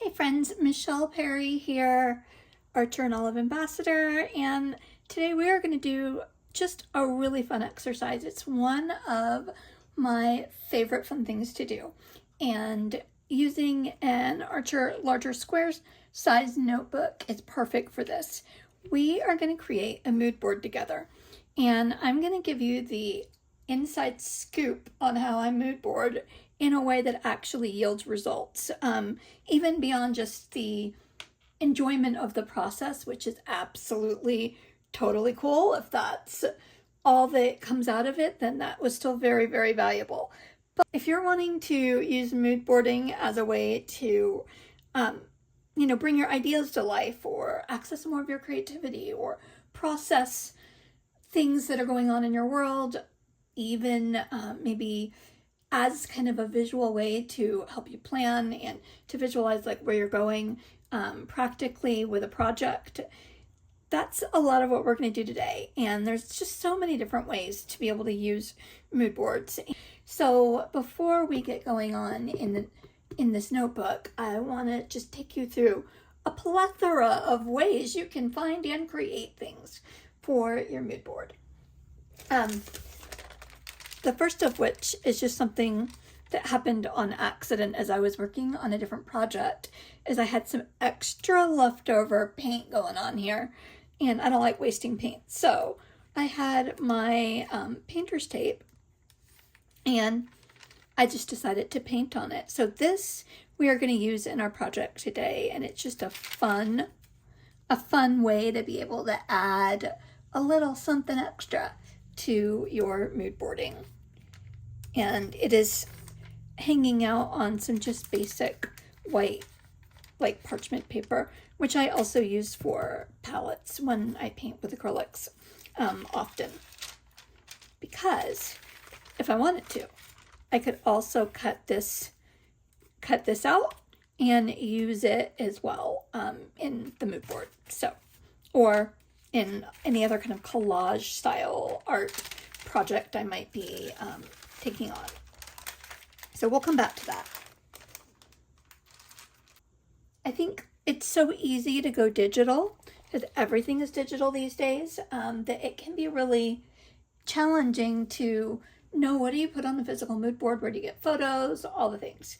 Hey friends, Michelle Perry here, Archer and Olive Ambassador, and today we are going to do just a really fun exercise. It's one of my favorite fun things to do, and using an Archer larger squares size notebook is perfect for this. We are going to create a mood board together, and I'm going to give you the inside scoop on how I mood board in a way that actually yields results, even beyond just the enjoyment of the process, which is absolutely totally cool. If that's all that comes out of it, then that was still very, very valuable. But if you're wanting to use mood boarding as a way to, bring your ideas to life or access more of your creativity or process things that are going on in your world, even maybe as kind of a visual way to help you plan and to visualize like where you're going practically with a project. That's a lot of what we're going to do today, and there's just so many different ways to be able to use mood boards. So before we get going on in this notebook, I want to just take you through a plethora of ways you can find and create things for your mood board. The first of which is just something that happened on accident as I was working on a different project, is I had some extra leftover paint going on here, and I don't like wasting paint. So I had my painter's tape, and I just decided to paint on it. So this we are going to use in our project today, and it's just a fun way to be able to add a little something extra to your mood boarding. And it is hanging out on some just basic white like parchment paper, which I also use for palettes when I paint with acrylics often, because if I wanted to, I could also cut this out and use it as well in the mood board, so, or in any other kind of collage style art project I might be taking on. So we'll come back to that. I think it's so easy to go digital, because everything is digital these days, that it can be really challenging to know what do you put on the physical mood board, where do you get photos, all the things.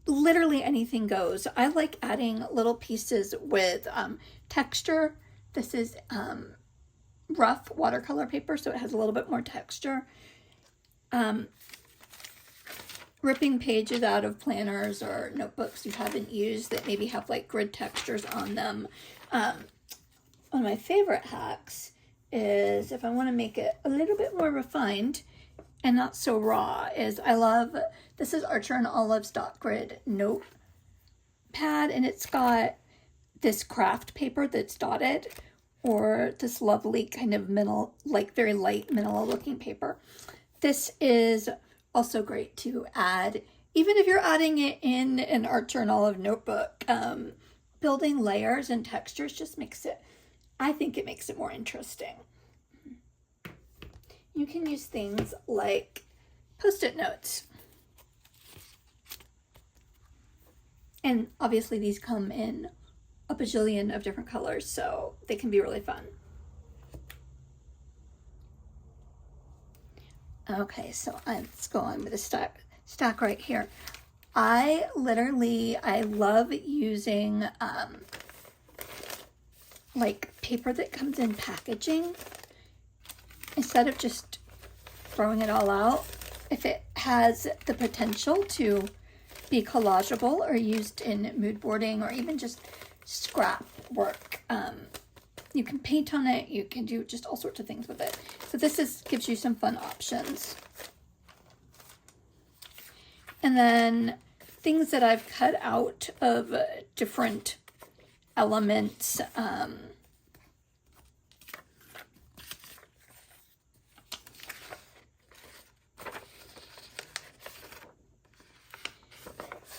Literally anything goes. I like adding little pieces with texture. This is rough watercolor paper, so it has a little bit more texture. Ripping pages out of planners or notebooks you haven't used that maybe have like grid textures on them. One of my favorite hacks is, if I want to make it a little bit more refined and not so raw, is this is Archer and Olive's dot grid notepad, and it's got this craft paper that's dotted, or this lovely kind of like very light manila looking paper. This is also great to add, even if you're adding it in an Archer and Olive notebook. Building layers and textures just I think it makes it more interesting. You can use things like Post-it notes. And obviously these come in a bajillion of different colors, so they can be really fun. Okay, so let's go on with the stack right here. I love using like paper that comes in packaging, instead of just throwing it all out. If it has the potential to be collageable or used in mood boarding, or even just scrap work, you can paint on it, you can do just all sorts of things with it. So this gives you some fun options. And then things that I've cut out of different elements.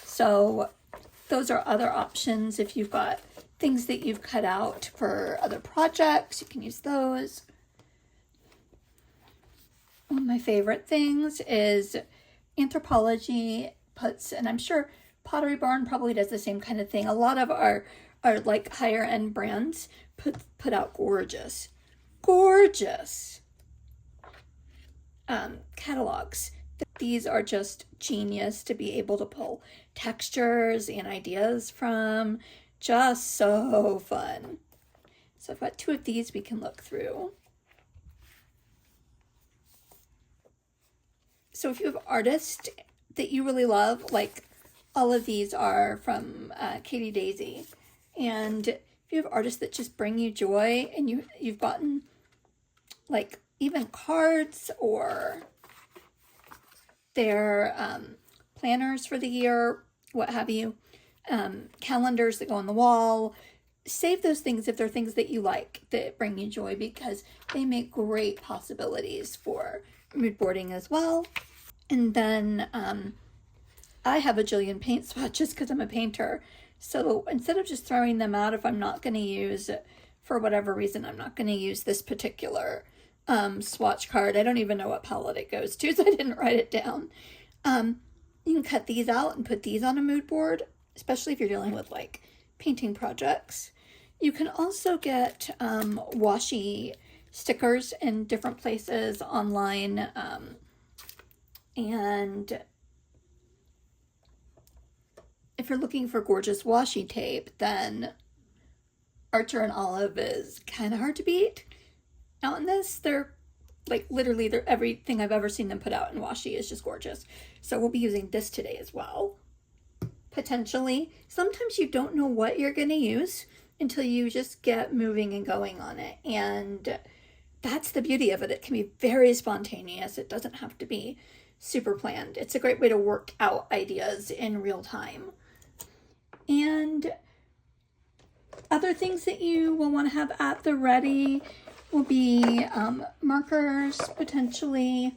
So those are other options. If you've got things that you've cut out for other projects, you can use those. One of my favorite things is Anthropology puts, and I'm sure Pottery Barn probably does the same kind of thing. A lot of our like higher end brands put out gorgeous catalogs. These are just genius to be able to pull textures and ideas from. Just so fun. So I've got 2 of these we can look through. So if you have artists that you really love, like all of these are from Katie Daisy, and if you have artists that just bring you joy, and you've gotten like even cards or their planners for the year, what have you, calendars that go on the wall, save those things if they're things that you like that bring you joy, because they make great possibilities for mood boarding as well. And then I have a jillion paint swatches because I'm a painter. So instead of just throwing them out, if I'm not going to use, for whatever reason, I'm not going to use this particular swatch card. I don't even know what palette it goes to, so I didn't write it down. You can cut these out and put these on a mood board, especially if you're dealing with like painting projects. You can also get washi stickers in different places online, and if you're looking for gorgeous washi tape, then Archer and Olive is kind of hard to beat. Out in this, they're like literally everything I've ever seen them put out in washi is just gorgeous. So we'll be using this today as well. Potentially. Sometimes you don't know what you're going to use until you just get moving and going on it. And that's the beauty of it. It can be very spontaneous. It doesn't have to be super planned. It's a great way to work out ideas in real time. And other things that you will want to have at the ready will be markers, potentially.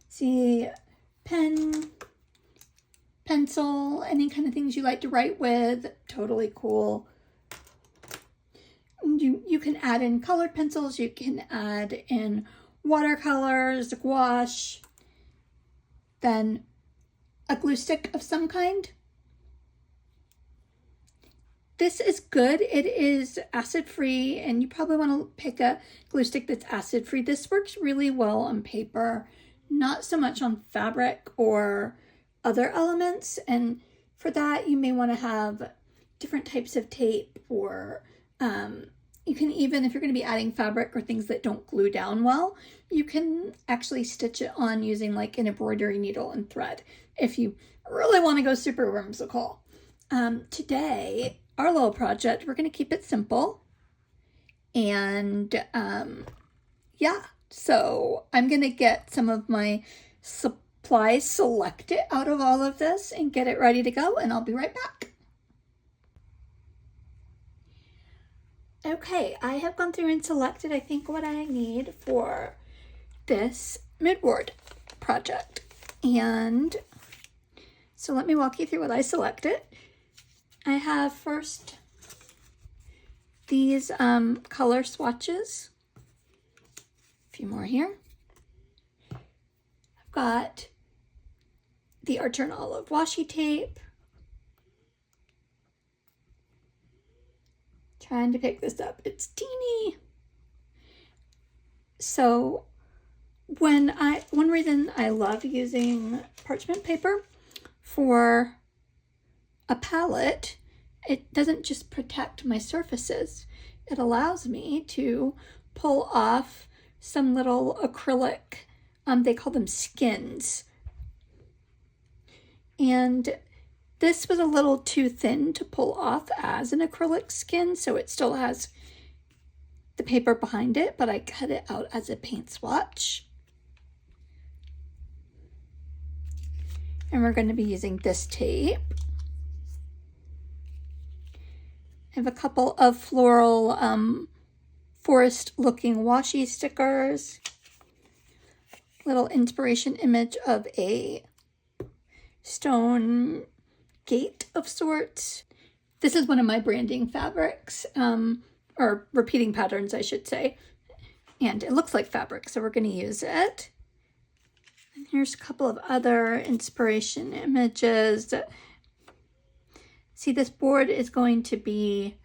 See, pen, pencil, any kind of things you like to write with, totally cool. You can add in colored pencils, you can add in watercolors, gouache, then a glue stick of some kind. This is good. It is acid-free, and you probably want to pick a glue stick that's acid-free. This works really well on paper, not so much on fabric or other elements. And for that, you may want to have different types of tape, or you can even, if you're going to be adding fabric or things that don't glue down well, you can actually stitch it on using like an embroidery needle and thread if you really want to go super whimsical. Today, our little project, we're going to keep it simple. And yeah, so I'm going to get some of my supplies selected out of all of this and get it ready to go, and I'll be right back. Okay, I have gone through and selected, I think, what I need for this mood board project. And so let me walk you through what I selected. I have first these color swatches, a few more here. I've got the Archer and Olive washi tape. Trying to pick this up, it's teeny. So one reason I love using parchment paper for a palette, it doesn't just protect my surfaces. It allows me to pull off some little acrylic, they call them skins. And this was a little too thin to pull off as an acrylic skin, so it still has the paper behind it, but I cut it out as a paint swatch. And we're going to be using this tape. I have a couple of floral forest looking washi stickers. Little inspiration image of a stone gate of sorts. This is one of my branding fabrics, or repeating patterns, I should say. And it looks like fabric, so we're going to use it. Here's a couple of other inspiration images. See, this board is going to be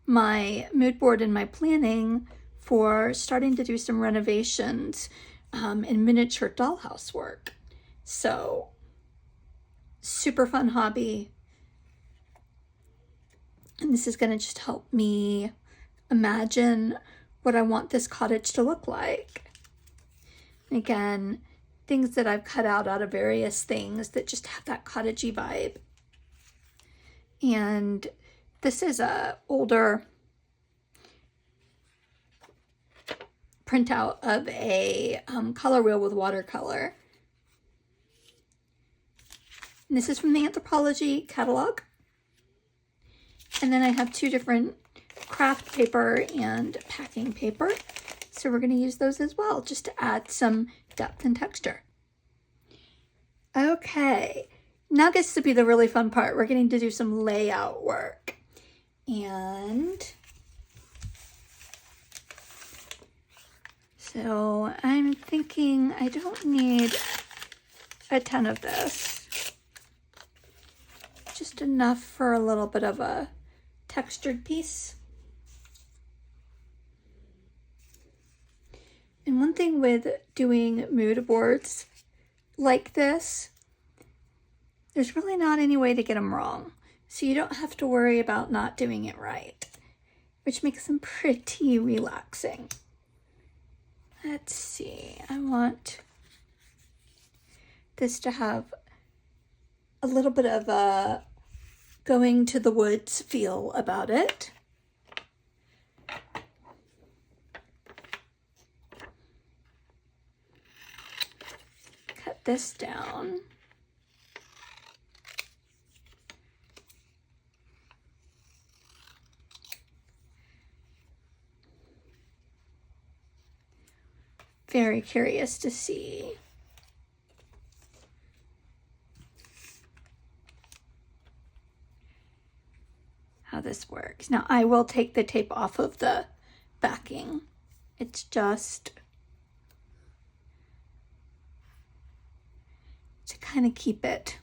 my mood board and my planning for starting to do some renovations in miniature dollhouse work. So, super fun hobby. And this is going to just help me imagine what I want this cottage to look like. And again, things that I've cut out of various things that just have that cottagey vibe. And this is a older printout of a color wheel with watercolor. And this is from the Anthropology catalog. And then I have two different craft paper and packing paper. So we're going to use those as well, just to add some depth and texture. Okay, now gets to be the really fun part. We're getting to do some layout work. And so I'm thinking I don't need a ton of this. Just enough for a little bit of a textured piece. And one thing with doing mood boards like this, there's really not any way to get them wrong. So you don't have to worry about not doing it right, which makes them pretty relaxing. Let's see, I want this to have a little bit of a going to the woods feel about it. Cut this down. Very curious to see how this works. Now I will take the tape off of the backing. It's just to kind of keep it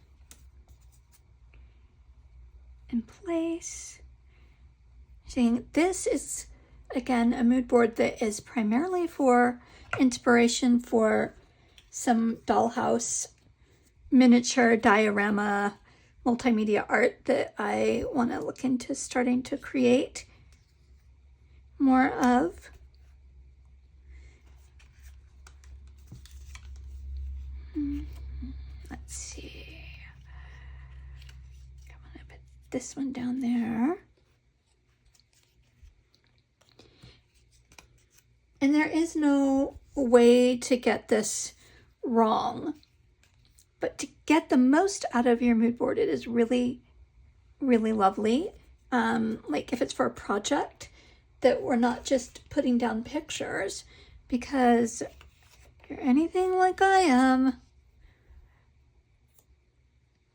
in place. Seeing this is again a mood board that is primarily for inspiration for some dollhouse miniature diorama multimedia art that I want to look into starting to create more of. Let's see. I'm gonna put this one down there. And there is no way to get this wrong, but to get the most out of your mood board, it is really, really lovely. Like if it's for a project, that we're not just putting down pictures, because if you're anything like I am,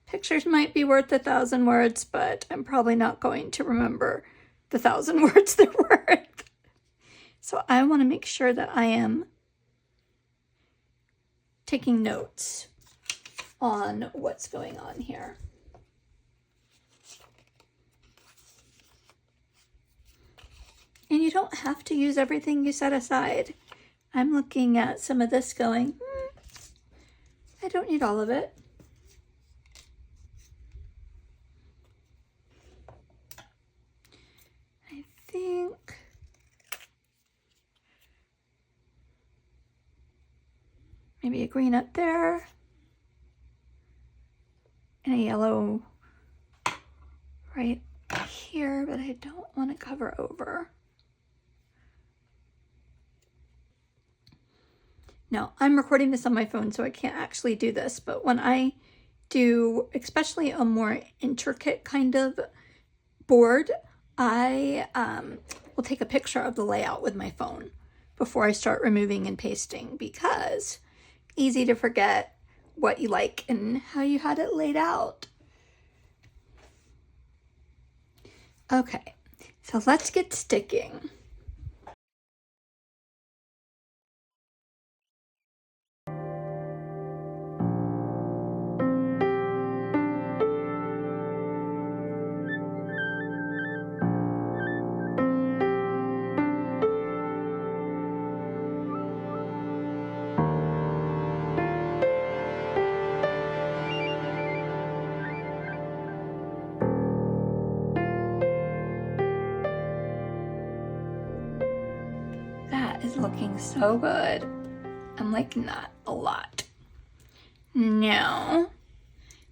pictures might be worth 1,000 words, but I'm probably not going to remember the 1,000 words they're worth. So I want to make sure that I am taking notes on what's going on here. And you don't have to use everything you set aside. I'm looking at some of this going, I don't need all of it. I think maybe a green up there and a yellow right here, but I don't want to cover over. Now, I'm recording this on my phone, so I can't actually do this, but when I do, especially a more intricate kind of board, I will take a picture of the layout with my phone before I start removing and pasting, because easy to forget what you like and how you had it laid out. Okay, so let's get sticking. looking so good. I'm like, not a lot. Now,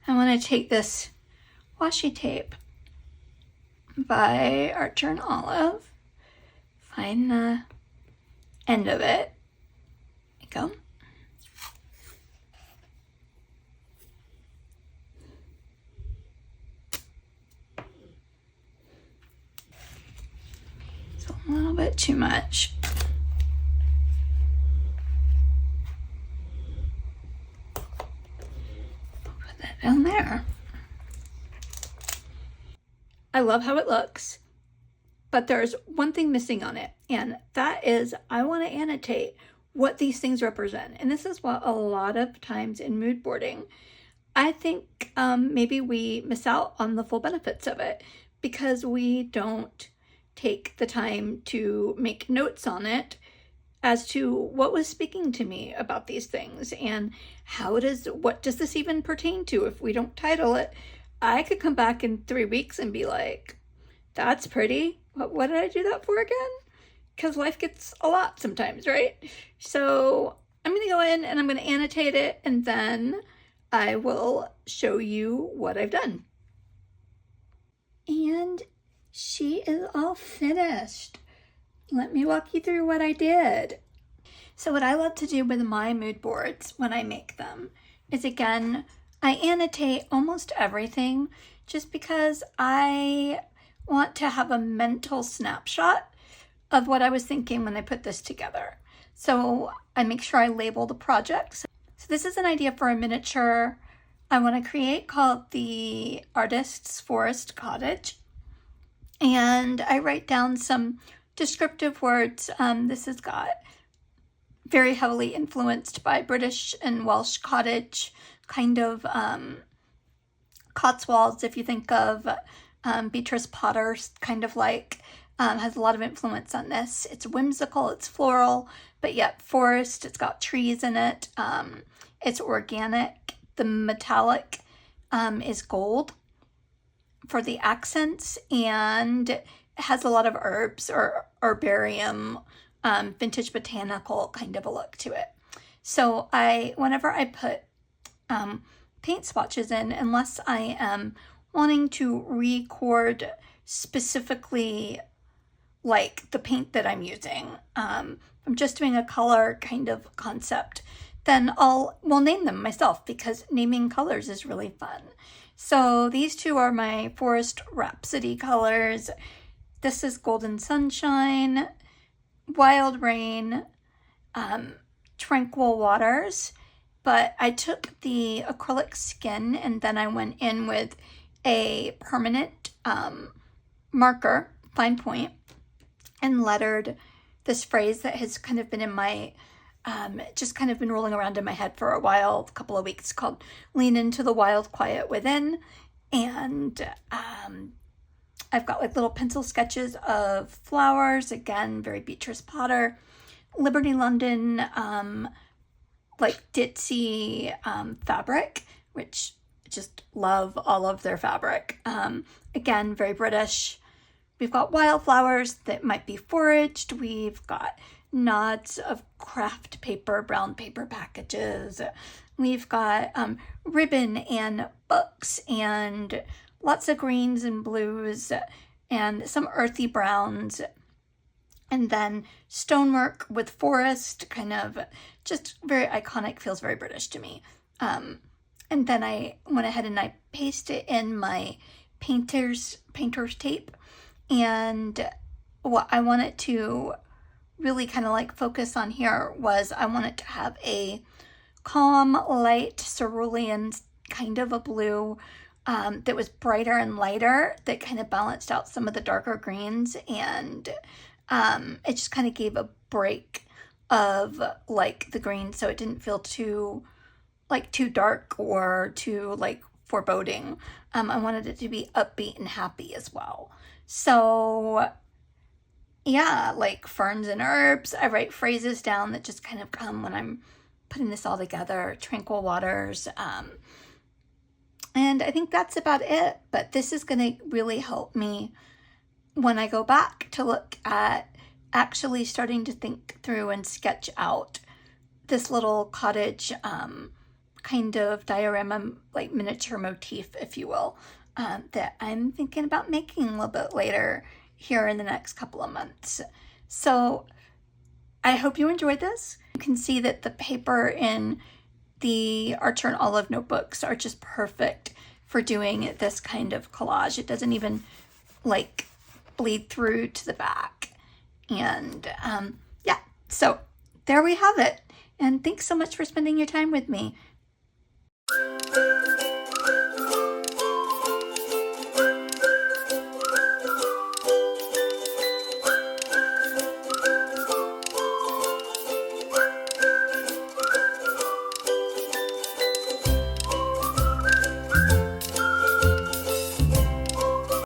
I want to take this washi tape by Archer and Olive, find the end of it. There you go. It's a little bit too much. Put that down there. I love how it looks, but there's one thing missing on it, and that is I want to annotate what these things represent. And this is what a lot of times in mood boarding, I think maybe we miss out on the full benefits of it because we don't take the time to make notes on it as to what was speaking to me about these things and what does this even pertain to. If we don't title it, I could come back in 3 weeks and be like, that's pretty. What did I do that for again? Because life gets a lot sometimes, right? So I'm going to go in and I'm going to annotate it, and then I will show you what I've done. And she is all finished. Let me walk you through what I did. So what I love to do with my mood boards when I make them is, again, I annotate almost everything just because I want to have a mental snapshot of what I was thinking when I put this together. So I make sure I label the projects. So this is an idea for a miniature I want to create called the Artist's Forest Cottage. And I write down some descriptive words. This has got very heavily influenced by British and Welsh cottage, kind of Cotswolds, if you think of Beatrice Potter's kind of like, has a lot of influence on this. It's whimsical, it's floral, but yet forest. It's got trees in it. It's organic. The metallic is gold for the accents, and it has a lot of herbs or herbarium, vintage botanical kind of a look to it. So whenever I put paint swatches in, unless I am wanting to record specifically like the paint that I'm using, I'm just doing a color kind of concept, then we'll name them myself because naming colors is really fun. So these two are my Forest Rhapsody colors. This is Golden Sunshine, Wild Rain, Tranquil Waters. But I took the acrylic skin and then I went in with a permanent marker, fine point, and lettered this phrase that has kind of been in my, just kind of been rolling around in my head for a while, a couple of weeks, called Lean Into the Wild Quiet Within. And I've got like little pencil sketches of flowers, again, very Beatrice Potter, Liberty London, like ditzy fabric, which I just love all of their fabric. Again, very British. We've got wildflowers that might be foraged. We've got nods of craft paper, brown paper packages. We've got ribbon and books and lots of greens and blues and some earthy browns. And then stonework with forest, kind of just very iconic, feels very British to me. And then I went ahead and I pasted in my painter's tape. And what I wanted to really kind of like focus on here was I wanted to have a calm, light, cerulean kind of a blue that was brighter and lighter, that kind of balanced out some of the darker greens, and it just kind of gave a break of like the green, so it didn't feel too dark or too like foreboding. I wanted it to be upbeat and happy as well. So yeah, like ferns and herbs. I write phrases down that just kind of come when I'm putting this all together. Tranquil waters. And I think that's about it. But this is going to really help me when I go back to look at actually starting to think through and sketch out this little cottage kind of diorama, like miniature motif, if you will, that I'm thinking about making a little bit later here in the next couple of months. So I hope you enjoyed this. You can see that the paper in the Archer and Olive notebooks are just perfect for doing this kind of collage. It doesn't even like bleed through to the back. And yeah, so there we have it. And thanks so much for spending your time with me.